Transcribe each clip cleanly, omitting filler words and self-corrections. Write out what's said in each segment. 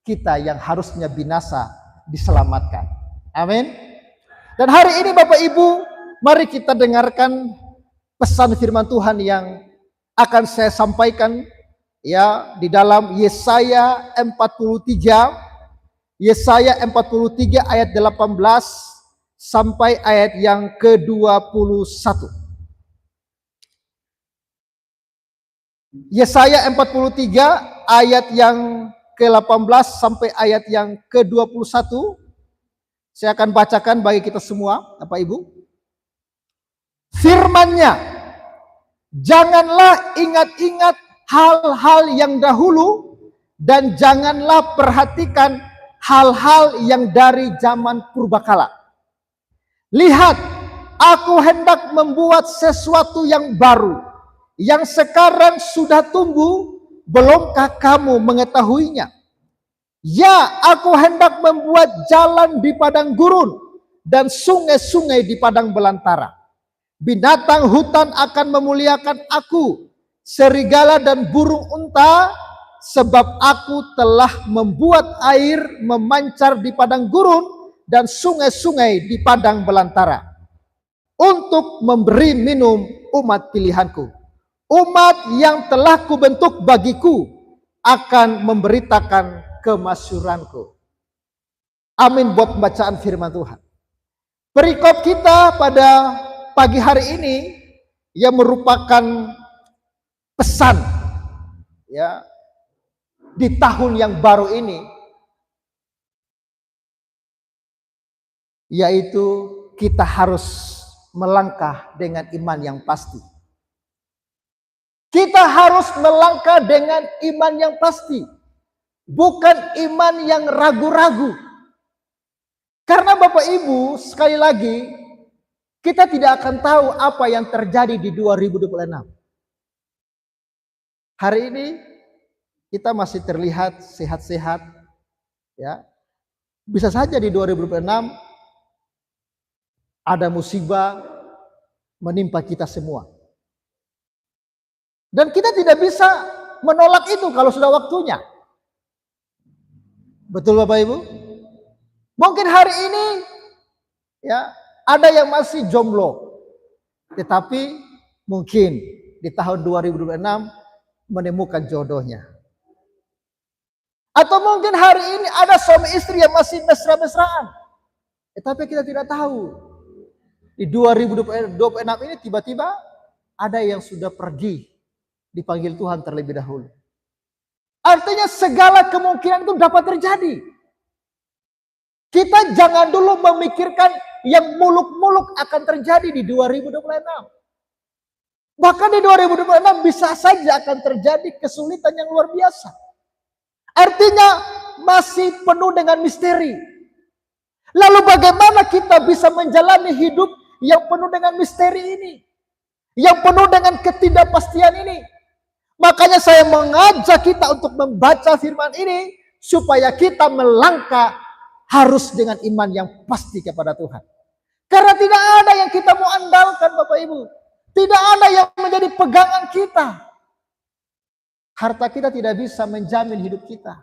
kita yang harusnya binasa diselamatkan. Amin. Dan hari ini Bapak Ibu, mari kita dengarkan pesan firman Tuhan yang akan saya sampaikan ya di dalam Yesaya 43. Yesaya 43 ayat 18 sampai ayat yang ke-21. Yesaya 43 ayat yang ke-18 sampai ayat yang ke-21. Saya akan bacakan bagi kita semua, Bapak Ibu. Firman-Nya, janganlah ingat-ingat hal-hal yang dahulu, dan janganlah perhatikan hal-hal yang dari zaman purbakala. Lihat, aku hendak membuat sesuatu yang baru, yang sekarang sudah tumbuh, belumkah kamu mengetahuinya? Ya, aku hendak membuat jalan di padang gurun dan sungai-sungai di padang belantara. Binatang hutan akan memuliakan aku, serigala dan burung unta, sebab aku telah membuat air memancar di padang gurun dan sungai-sungai di padang belantara, untuk memberi minum umat pilihanku. Umat yang telah kubentuk bagiku akan memberitakan kemasyhuranku. Amin buat pembacaan firman Tuhan. Perikop kita pada pagi hari ini yang merupakan pesan ya di tahun yang baru ini, yaitu kita harus melangkah dengan iman yang pasti. Kita harus melangkah dengan iman yang pasti, bukan iman yang ragu-ragu. Karena Bapak Ibu, sekali lagi, kita tidak akan tahu apa yang terjadi di 2026. Hari ini kita masih terlihat sehat-sehat, ya. Bisa saja di 2026 ada musibah menimpa kita semua. Dan kita tidak bisa menolak itu kalau sudah waktunya. Betul Bapak Ibu? Mungkin hari ini ya ada yang masih jomblo, tetapi mungkin di tahun 2026 menemukan jodohnya. Atau mungkin hari ini ada suami istri yang masih mesra-mesraan, tetapi kita tidak tahu. Di 2026 ini tiba-tiba ada yang sudah pergi, dipanggil Tuhan terlebih dahulu. Artinya segala kemungkinan itu dapat terjadi. Kita jangan dulu memikirkan yang muluk-muluk akan terjadi di 2026. Bahkan di 2026 bisa saja akan terjadi kesulitan yang luar biasa. Artinya masih penuh dengan misteri. Lalu bagaimana kita bisa menjalani hidup yang penuh dengan misteri ini? Yang penuh dengan ketidakpastian ini? Makanya saya mengajak kita untuk membaca firman ini supaya kita melangkah harus dengan iman yang pasti kepada Tuhan. Karena tidak ada yang kita mau andalkan Bapak Ibu. Tidak ada yang menjadi pegangan kita. Harta kita tidak bisa menjamin hidup kita.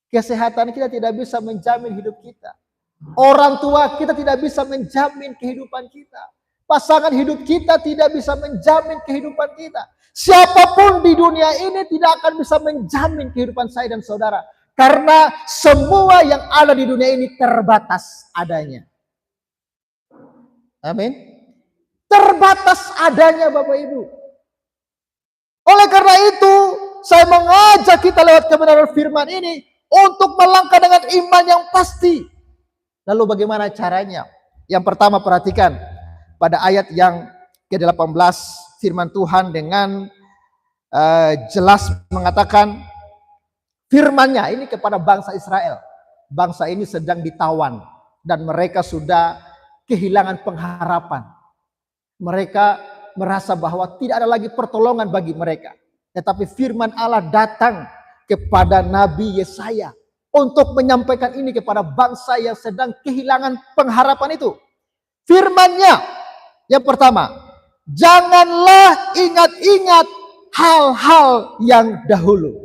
Kesehatan kita tidak bisa menjamin hidup kita. Orang tua kita tidak bisa menjamin kehidupan kita. Pasangan hidup kita tidak bisa menjamin kehidupan kita. Siapapun di dunia ini tidak akan bisa menjamin kehidupan saya dan saudara. Karena semua yang ada di dunia ini terbatas adanya. Amin. Terbatas adanya Bapak Ibu. Oleh karena itu, saya mengajak kita lewat kebenaran firman ini untuk melangkah dengan iman yang pasti. Lalu bagaimana caranya? Yang pertama perhatikan pada ayat yang ke-18 firman Tuhan dengan jelas mengatakan firman-Nya ini kepada bangsa Israel. Bangsa ini sedang ditawan dan mereka sudah kehilangan pengharapan. Mereka merasa bahwa tidak ada lagi pertolongan bagi mereka. Tetapi firman Allah datang kepada Nabi Yesaya untuk menyampaikan ini kepada bangsa yang sedang kehilangan pengharapan itu. Firman-Nya yang pertama, janganlah ingat-ingat hal-hal yang dahulu.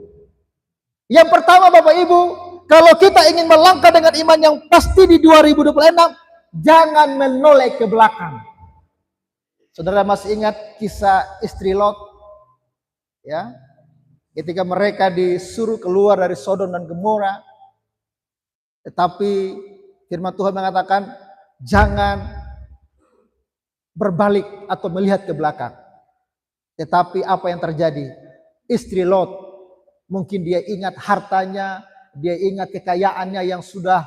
Yang pertama Bapak Ibu, Kalau kita ingin melangkah dengan iman yang pasti di 2026, jangan menoleh ke belakang. Saudara masih ingat kisah istri Lot? Ya, ketika mereka disuruh keluar dari Sodom dan Gomora, tetapi firman Tuhan mengatakan jangan berbalik atau melihat ke belakang. Tetapi apa yang terjadi? Istri Lot, mungkin dia ingat hartanya, dia ingat kekayaannya yang sudah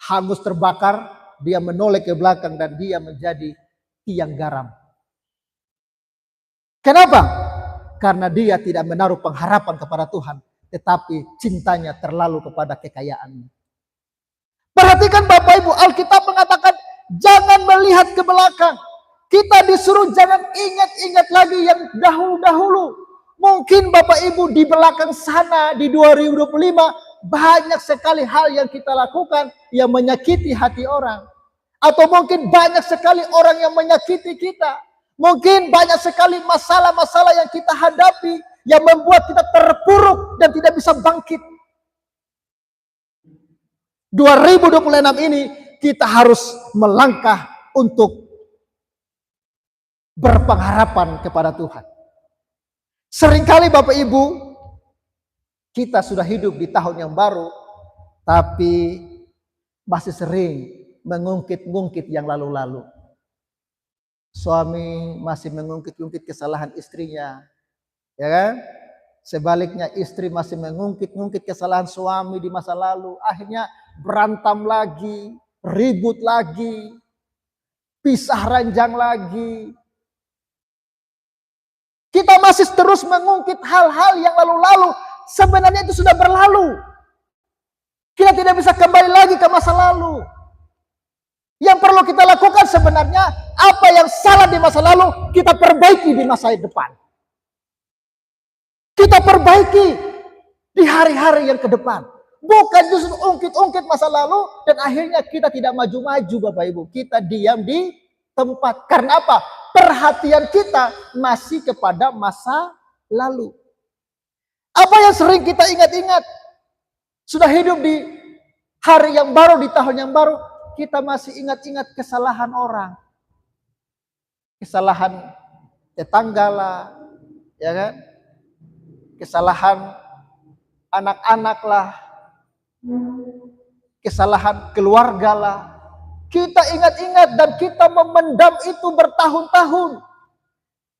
hangus terbakar, dia menoleh ke belakang dan dia menjadi tiang garam. Kenapa? Karena dia tidak menaruh pengharapan kepada Tuhan, tetapi cintanya terlalu kepada kekayaannya. Perhatikan Bapak Ibu, Alkitab mengatakan jangan melihat ke belakang. Kita disuruh jangan ingat-ingat lagi yang dahulu-dahulu. Mungkin Bapak Ibu di belakang sana di 2025 banyak sekali hal yang kita lakukan yang menyakiti hati orang. Atau mungkin banyak sekali orang yang menyakiti kita. Mungkin banyak sekali masalah-masalah yang kita hadapi yang membuat kita terpuruk dan tidak bisa bangkit. 2026 ini kita harus melangkah untuk berpengharapan kepada Tuhan. Seringkali Bapak Ibu, kita sudah hidup di tahun yang baru, tapi masih sering mengungkit-ungkit yang lalu-lalu. Suami masih mengungkit-ungkit kesalahan istrinya, ya kan? Sebaliknya istri masih mengungkit-ungkit kesalahan suami di masa lalu. Akhirnya berantem lagi, ribut lagi, pisah ranjang lagi. Kita masih terus mengungkit hal-hal yang lalu-lalu. Sebenarnya itu sudah berlalu. Kita tidak bisa kembali lagi ke masa lalu. Yang perlu kita lakukan sebenarnya, apa yang salah di masa lalu, kita perbaiki di masa depan. Kita perbaiki di hari-hari yang ke depan. Bukan justru ungkit-ungkit masa lalu, dan akhirnya kita tidak maju-maju Bapak Ibu. Kita diam di tempat. Karena apa? Perhatian kita masih kepada masa lalu. Apa yang sering kita ingat-ingat? Sudah hidup di hari yang baru, di tahun yang baru, kita masih ingat-ingat kesalahan orang. Kesalahan tetangga lah, ya kan? Kesalahan anak-anak lah. Kesalahan keluarga lah. Kita ingat-ingat dan kita memendam itu bertahun-tahun.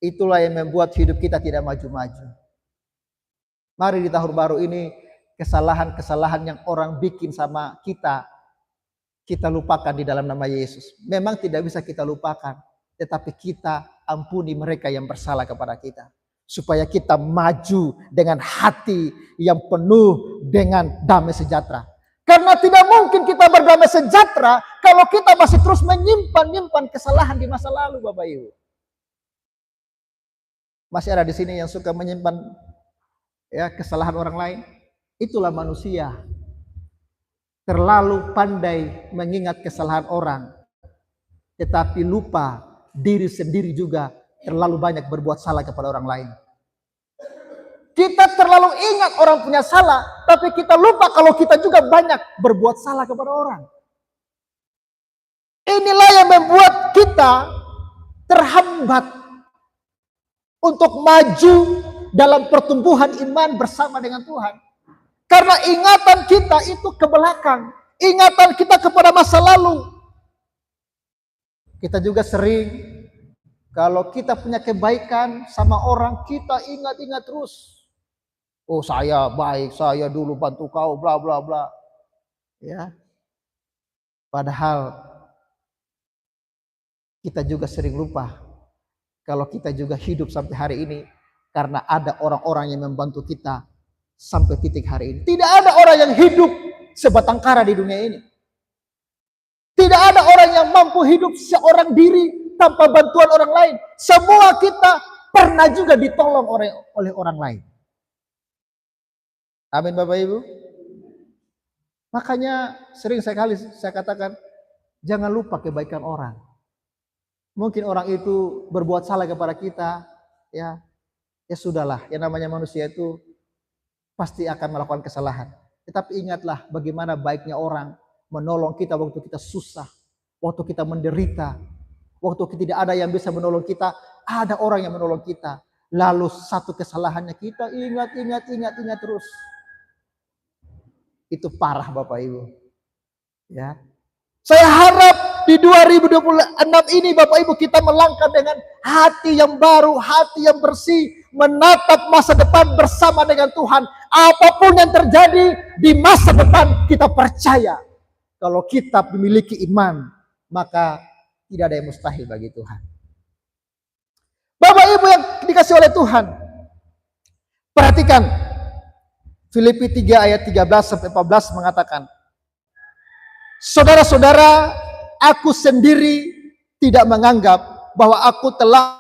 Itulah yang membuat hidup kita tidak maju-maju. Mari di tahun baru ini, kesalahan-kesalahan yang orang bikin sama kita lupakan di dalam nama Yesus. Memang tidak bisa kita lupakan, tetapi kita ampuni mereka yang bersalah kepada kita. Supaya kita maju dengan hati yang penuh dengan damai sejahtera. Karena tidak mungkin kita berdamai sejahtera kalau kita masih terus menyimpan kesalahan di masa lalu, Bapak Ibu. Masih ada di sini yang suka menyimpan kesalahan orang lain? Itulah manusia. Terlalu pandai mengingat kesalahan orang, tetapi lupa diri sendiri juga terlalu banyak berbuat salah kepada orang lain. Kita terlalu ingat orang punya salah, tapi kita lupa kalau kita juga banyak berbuat salah kepada orang. Inilah yang membuat kita terhambat untuk maju dalam pertumbuhan iman bersama dengan Tuhan. Karena ingatan kita itu ke belakang. Ingatan kita kepada masa lalu. Kita juga sering, kalau kita punya kebaikan sama orang, kita ingat-ingat terus. Oh, saya baik, saya dulu bantu kau, bla bla bla. Ya. Padahal kita juga sering lupa kalau kita juga hidup sampai hari ini karena ada orang-orang yang membantu kita sampai titik hari ini. Tidak ada orang yang hidup sebatang kara di dunia ini. Tidak ada orang yang mampu hidup seorang diri tanpa bantuan orang lain. Semua kita pernah juga ditolong oleh orang lain. Amin Bapak Ibu. Makanya sering sekali saya katakan, jangan lupa kebaikan orang. Mungkin orang itu berbuat salah kepada kita, ya sudahlah. Yang namanya manusia itu pasti akan melakukan kesalahan. Tetapi ingatlah bagaimana baiknya orang menolong kita waktu kita susah, waktu kita menderita, waktu tidak ada yang bisa menolong kita, ada orang yang menolong kita. Lalu satu kesalahannya kita ingat terus. Itu parah Bapak Ibu. Ya. Saya harap di 2026 ini Bapak Ibu kita melangkah dengan hati yang baru, hati yang bersih, menatap masa depan bersama dengan Tuhan. Apapun yang terjadi di masa depan, kita percaya kalau kita memiliki iman, maka tidak ada yang mustahil bagi Tuhan. Bapak Ibu yang dikasih oleh Tuhan, perhatikan Filipi 3 ayat 13-14 mengatakan, saudara-saudara, aku sendiri tidak menganggap bahwa aku telah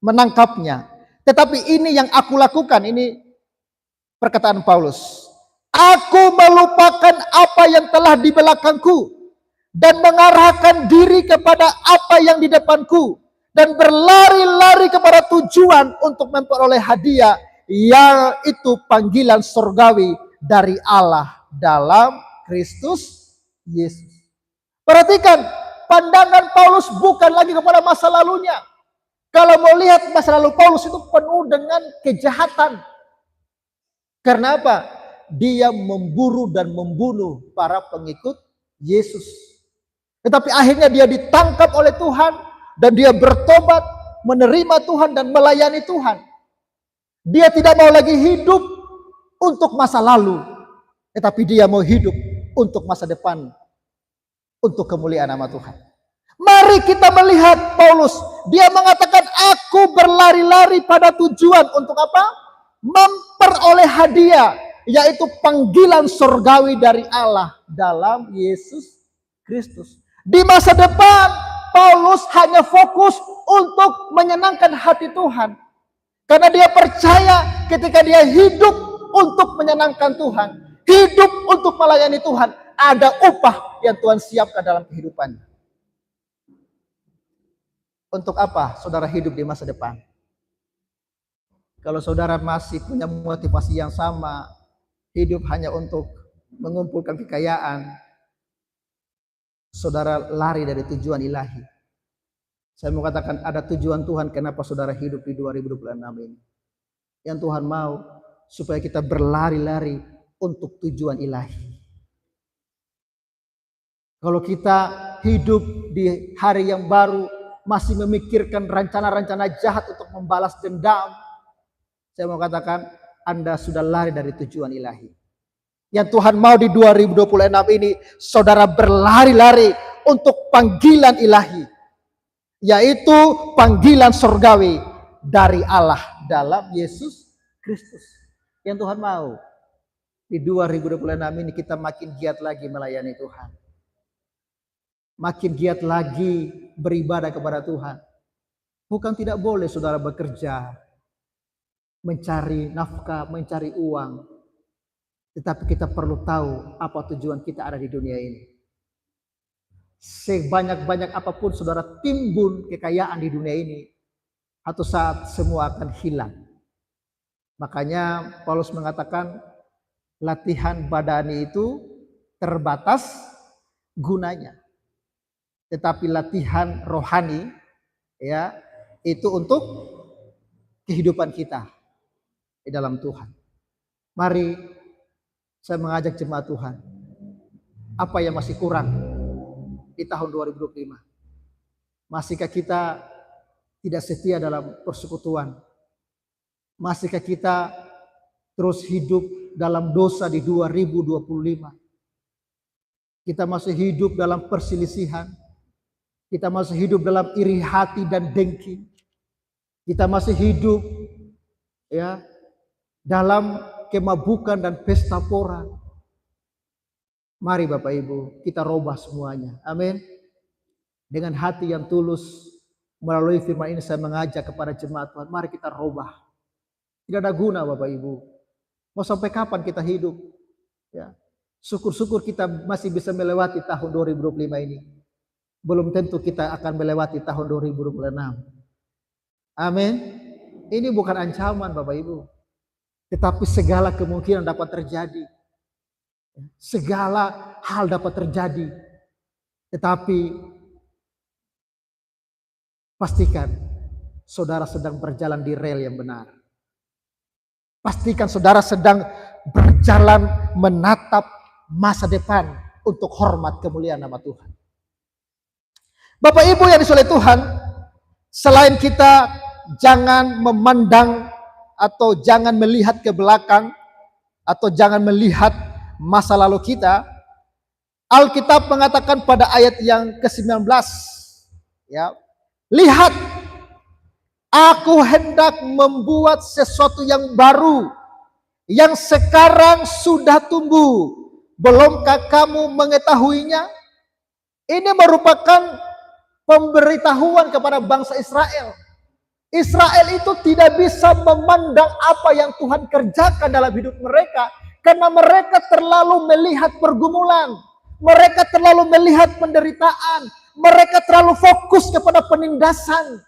menangkapnya. Tetapi ini yang aku lakukan, ini perkataan Paulus. Aku melupakan apa yang telah di belakangku dan mengarahkan diri kepada apa yang di depanku dan berlari-lari kepada tujuan untuk memperoleh hadiah yang itu panggilan surgawi dari Allah dalam Kristus Yesus. Perhatikan, pandangan Paulus bukan lagi kepada masa lalunya. Kalau mau lihat masa lalu Paulus itu penuh dengan kejahatan. Karena apa? Dia memburu dan membunuh para pengikut Yesus. Tetapi akhirnya dia ditangkap oleh Tuhan dan dia bertobat, menerima Tuhan dan melayani Tuhan. Dia tidak mau lagi hidup untuk masa lalu, tetapi dia mau hidup untuk masa depan, untuk kemuliaan nama Tuhan. Mari kita melihat Paulus, dia mengatakan aku berlari-lari pada tujuan untuk apa? Memperoleh hadiah, yaitu panggilan surgawi dari Allah dalam Yesus Kristus. Di masa depan, Paulus hanya fokus untuk menyenangkan hati Tuhan. Karena dia percaya ketika dia hidup untuk menyenangkan Tuhan, hidup untuk melayani Tuhan, ada upah yang Tuhan siapkan dalam kehidupannya. Untuk apa saudara hidup di masa depan? Kalau saudara masih punya motivasi yang sama, hidup hanya untuk mengumpulkan kekayaan, saudara lari dari tujuan ilahi. Saya mau katakan ada tujuan Tuhan kenapa saudara hidup di 2026 ini. Yang Tuhan mau supaya kita berlari-lari untuk tujuan ilahi. Kalau kita hidup di hari yang baru, masih memikirkan rencana-rencana jahat untuk membalas dendam, saya mau katakan Anda sudah lari dari tujuan ilahi. Yang Tuhan mau di 2026 ini, saudara berlari-lari untuk panggilan ilahi, yaitu panggilan surgawi dari Allah dalam Yesus Kristus. Yang Tuhan mau di 2026 ini kita makin giat lagi melayani Tuhan, makin giat lagi beribadah kepada Tuhan. Bukan tidak boleh saudara bekerja, mencari nafkah, mencari uang. Tetapi kita perlu tahu apa tujuan kita ada di dunia ini. Sebanyak-banyak apapun saudara timbun kekayaan di dunia ini, satu saat semua akan hilang. Makanya Paulus mengatakan latihan badani itu terbatas gunanya. Tetapi latihan rohani ya itu untuk kehidupan kita di dalam Tuhan. Mari saya mengajak jemaat Tuhan. Apa yang masih kurang di tahun 2025? Masihkah kita tidak setia dalam persekutuan? Masihkah kita terus hidup dalam dosa di 2025? Kita masih hidup dalam perselisihan. Kita masih hidup dalam iri hati dan dengki. Kita masih hidup ya dalam kemabukan dan pesta pora. Mari Bapak Ibu, kita robah semuanya. Amin. Dengan hati yang tulus, melalui firman ini saya mengajak kepada jemaat Tuhan, mari kita robah. Tidak ada guna Bapak Ibu. Mau sampai kapan kita hidup? Ya. Syukur-syukur kita masih bisa melewati tahun 2025 ini. Belum tentu kita akan melewati tahun 2026. Amin. Ini bukan ancaman Bapak Ibu. Tetapi segala kemungkinan dapat terjadi. Segala hal dapat terjadi. Tetapi pastikan saudara sedang berjalan di rel yang benar. Pastikan saudara sedang berjalan menatap masa depan untuk hormat kemuliaan nama Tuhan. Bapak Ibu yang disoleh Tuhan, selain kita jangan memandang atau jangan melihat ke belakang atau jangan melihat masa lalu kita, Alkitab mengatakan pada ayat yang ke-19, ya, lihat, aku hendak membuat sesuatu yang baru, yang sekarang sudah tumbuh. Belumkah kamu mengetahuinya? Ini merupakan pemberitahuan kepada bangsa Israel. Israel itu tidak bisa memandang apa yang Tuhan kerjakan dalam hidup mereka, karena mereka terlalu melihat pergumulan, mereka terlalu melihat penderitaan, mereka terlalu fokus kepada penindasan,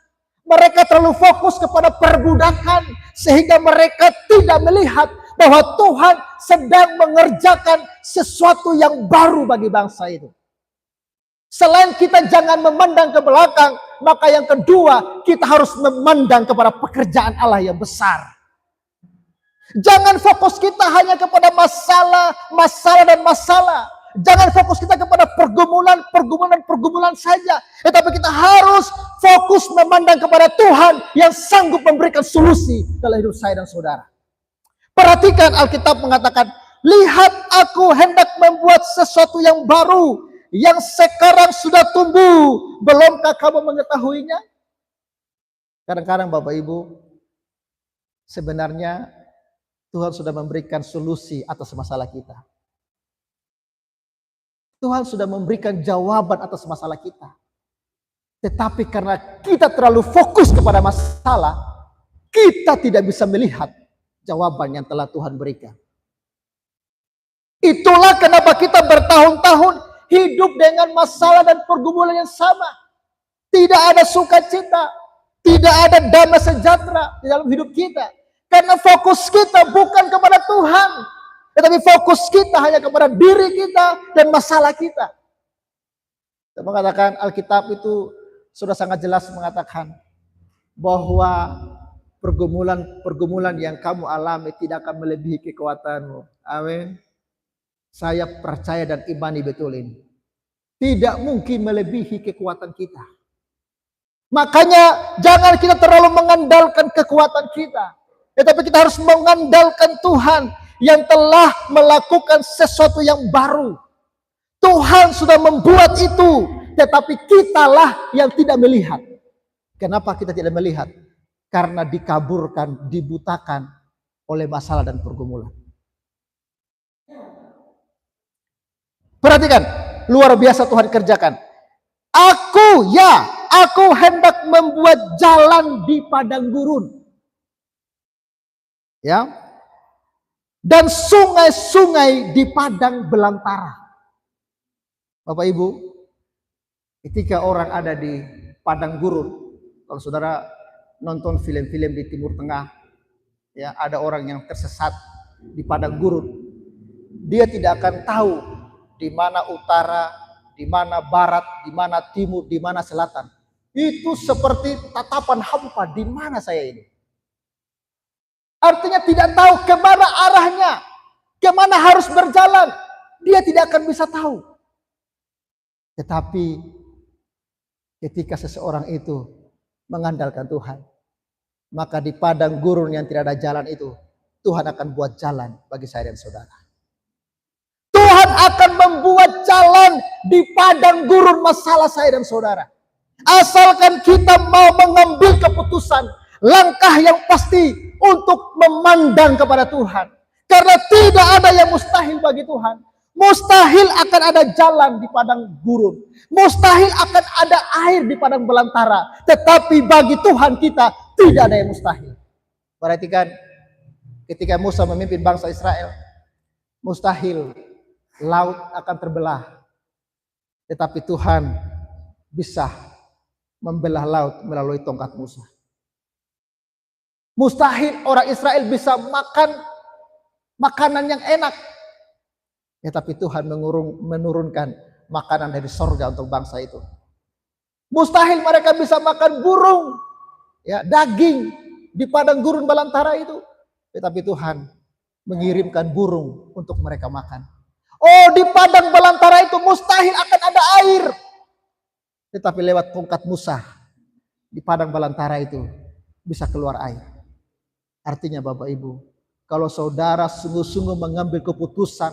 mereka terlalu fokus kepada perbudakan, sehingga mereka tidak melihat bahwa Tuhan sedang mengerjakan sesuatu yang baru bagi bangsa itu. Selain kita jangan memandang ke belakang, maka yang kedua, kita harus memandang kepada pekerjaan Allah yang besar. Jangan fokus kita hanya kepada masalah dan masalah. Jangan fokus kita kepada pergumulan saja. Tetapi kita harus fokus memandang kepada Tuhan yang sanggup memberikan solusi dalam hidup saya dan saudara. Perhatikan Alkitab mengatakan, lihat, aku hendak membuat sesuatu yang baru, yang sekarang sudah tumbuh. Belumkah kamu mengetahuinya? Kadang-kadang Bapak Ibu, sebenarnya Tuhan sudah memberikan solusi atas masalah kita. Tuhan sudah memberikan jawaban atas masalah kita. Tetapi karena kita terlalu fokus kepada masalah, kita tidak bisa melihat jawaban yang telah Tuhan berikan. Itulah kenapa kita bertahun-tahun hidup dengan masalah dan pergumulan yang sama. Tidak ada sukacita, tidak ada damai sejahtera di dalam hidup kita. Karena fokus kita bukan kepada Tuhan, tetapi fokus kita hanya kepada diri kita dan masalah kita. Saya mengatakan Alkitab itu sudah sangat jelas mengatakan bahwa pergumulan yang kamu alami tidak akan melebihi kekuatanmu. Amin. Saya percaya dan imani betul ini. Tidak mungkin melebihi kekuatan kita. Makanya jangan kita terlalu mengandalkan kekuatan kita. Tetapi kita harus mengandalkan Tuhan yang telah melakukan sesuatu yang baru. Tuhan sudah membuat itu. Tetapi kitalah yang tidak melihat. Kenapa kita tidak melihat? Karena dikaburkan, dibutakan oleh masalah dan pergumulan. Perhatikan, luar biasa Tuhan kerjakan. Aku hendak membuat jalan di padang gurun. Ya. Dan sungai-sungai di padang belantara. Bapak Ibu, ketika orang ada di padang gurun, kalau saudara nonton film-film di Timur Tengah, ya, ada orang yang tersesat di padang gurun. Dia tidak akan tahu di mana utara, di mana barat, di mana timur, di mana selatan. Itu seperti tatapan hampa, di mana saya ini? Artinya tidak tahu kemana arahnya, kemana harus berjalan. Dia tidak akan bisa tahu. Tetapi ketika seseorang itu mengandalkan Tuhan, maka di padang gurun yang tidak ada jalan itu, Tuhan akan buat jalan bagi saya dan saudara. Tuhan akan membuat jalan di padang gurun masalah saya dan saudara. Asalkan kita mau mengambil keputusan, langkah yang pasti untuk memandang kepada Tuhan. Karena tidak ada yang mustahil bagi Tuhan. Mustahil akan ada jalan di padang gurun. Mustahil akan ada air di padang belantara. Tetapi bagi Tuhan kita tidak ada yang mustahil. Perhatikan, ketika Musa memimpin bangsa Israel, mustahil laut akan terbelah. Tetapi Tuhan bisa membelah laut melalui tongkat Musa. Mustahil orang Israel bisa makan makanan yang enak. Ya, tapi Tuhan menurunkan makanan dari sorga untuk bangsa itu. Mustahil mereka bisa makan burung, ya, daging di padang gurun belantara itu. Tetapi Tuhan mengirimkan burung untuk mereka makan. Oh, di padang belantara itu mustahil akan ada air. Tetapi lewat tongkat Musa, di padang belantara itu bisa keluar air. Artinya Bapak Ibu, kalau saudara sungguh-sungguh mengambil keputusan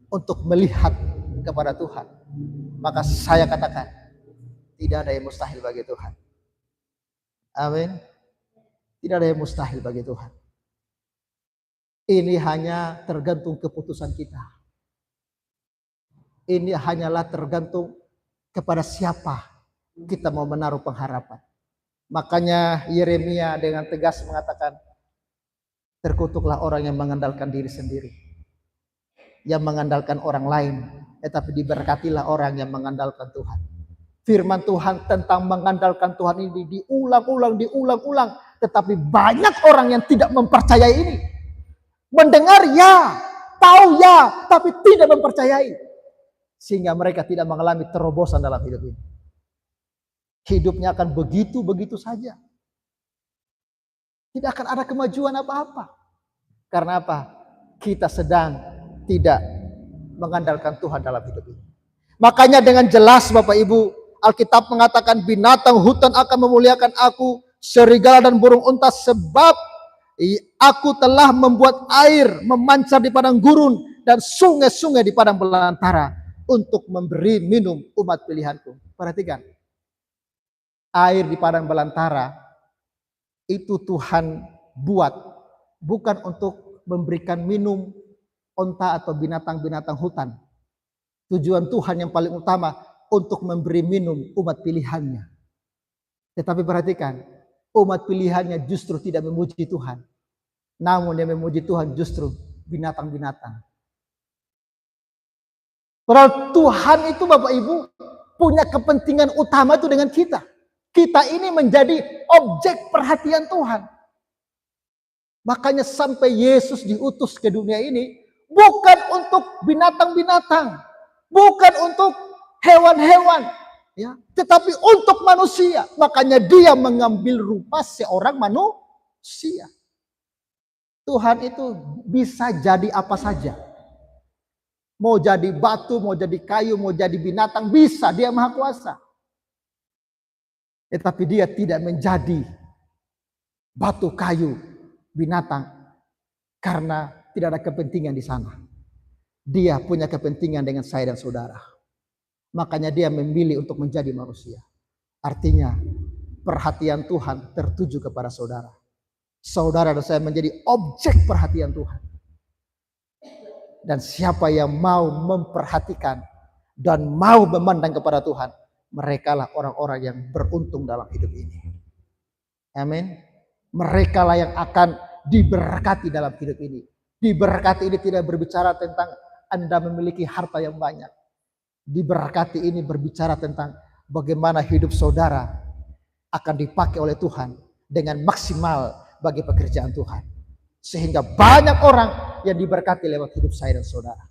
untuk melihat kepada Tuhan, maka saya katakan, tidak ada yang mustahil bagi Tuhan. Amin. Tidak ada yang mustahil bagi Tuhan. Ini hanya tergantung keputusan kita. Ini hanyalah tergantung kepada siapa kita mau menaruh pengharapan. Makanya Yeremia dengan tegas mengatakan, terkutuklah orang yang mengandalkan diri sendiri, yang mengandalkan orang lain, tetapi diberkatilah orang yang mengandalkan Tuhan. Firman Tuhan tentang mengandalkan Tuhan ini diulang-ulang, tetapi banyak orang yang tidak mempercayai ini. Mendengar ya, tahu ya, tapi tidak mempercayai. Sehingga mereka tidak mengalami terobosan dalam hidup ini. Hidupnya akan begitu-begitu saja. Tidak akan ada kemajuan apa-apa. Karena apa? Kita sedang tidak mengandalkan Tuhan dalam hidup ini. Makanya dengan jelas Bapak Ibu, Alkitab mengatakan binatang hutan akan memuliakan aku, serigala dan burung unta, sebab aku telah membuat air memancar di padang gurun dan sungai-sungai di padang belantara untuk memberi minum umat pilihanku. Perhatikan, air di padang belantara itu Tuhan buat bukan untuk memberikan minum unta atau binatang-binatang hutan. Tujuan Tuhan yang paling utama untuk memberi minum umat pilihannya. Tetapi perhatikan, umat pilihannya justru tidak memuji Tuhan. Namun yang memuji Tuhan justru binatang-binatang. Padahal Tuhan itu Bapak Ibu punya kepentingan utama itu dengan kita. Kita ini menjadi objek perhatian Tuhan. Makanya sampai Yesus diutus ke dunia ini bukan untuk binatang-binatang, bukan untuk hewan-hewan, ya, tetapi untuk manusia. Makanya dia mengambil rupa seorang manusia. Tuhan itu bisa jadi apa saja. Mau jadi batu, mau jadi kayu, mau jadi binatang, bisa. Dia maha kuasa. Tetapi dia tidak menjadi batu, kayu, binatang. Karena tidak ada kepentingan di sana. Dia punya kepentingan dengan saya dan saudara. Makanya dia memilih untuk menjadi manusia. Artinya perhatian Tuhan tertuju kepada saudara. Saudara dan saya menjadi objek perhatian Tuhan. Dan siapa yang mau memperhatikan dan mau memandang kepada Tuhan, merekalah orang-orang yang beruntung dalam hidup ini. Amin. Merekalah yang akan diberkati dalam hidup ini. Diberkati ini tidak berbicara tentang Anda memiliki harta yang banyak. Diberkati ini berbicara tentang bagaimana hidup saudara akan dipakai oleh Tuhan dengan maksimal bagi pekerjaan Tuhan. Sehingga banyak orang yang diberkati lewat hidup saya dan saudara.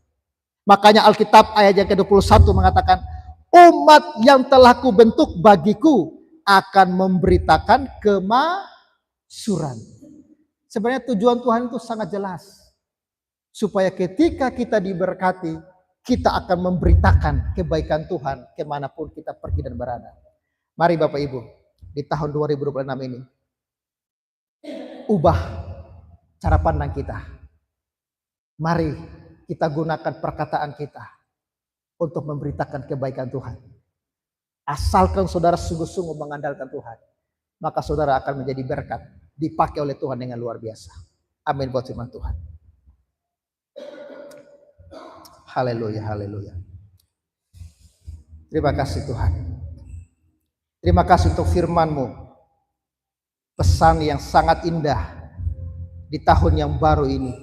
Makanya Alkitab ayat yang ke-21 mengatakan, umat yang telah kubentuk bagiku akan memberitakan kemaksuran. Sebenarnya tujuan Tuhan itu sangat jelas. Supaya ketika kita diberkati, kita akan memberitakan kebaikan Tuhan kemanapun kita pergi dan berada. Mari Bapak Ibu, di tahun 2026 ini, ubah cara pandang kita. Mari kita gunakan perkataan kita untuk memberitakan kebaikan Tuhan. Asalkan saudara sungguh-sungguh mengandalkan Tuhan, maka saudara akan menjadi berkat, dipakai oleh Tuhan dengan luar biasa. Amin buat firman Tuhan. Haleluya, haleluya. Terima kasih Tuhan. Terima kasih untuk firman-Mu. Pesan yang sangat indah di tahun yang baru ini.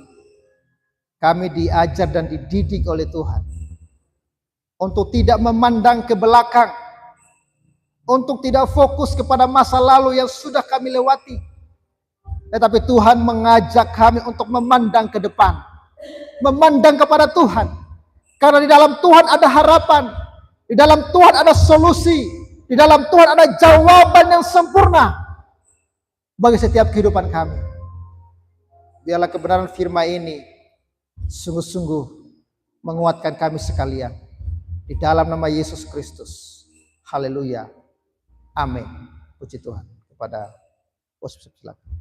Kami diajar dan dididik oleh Tuhan untuk tidak memandang ke belakang, untuk tidak fokus kepada masa lalu yang sudah kami lewati, Tetapi Tuhan mengajak kami untuk memandang ke depan. Memandang kepada Tuhan. Karena di dalam Tuhan ada harapan. Di dalam Tuhan ada solusi. Di dalam Tuhan ada jawaban yang sempurna bagi setiap kehidupan kami. Biarlah kebenaran firman ini sungguh-sungguh menguatkan kami sekalian. Di dalam nama Yesus Kristus. Haleluya. Amin. Puji Tuhan. Kepada Silakan.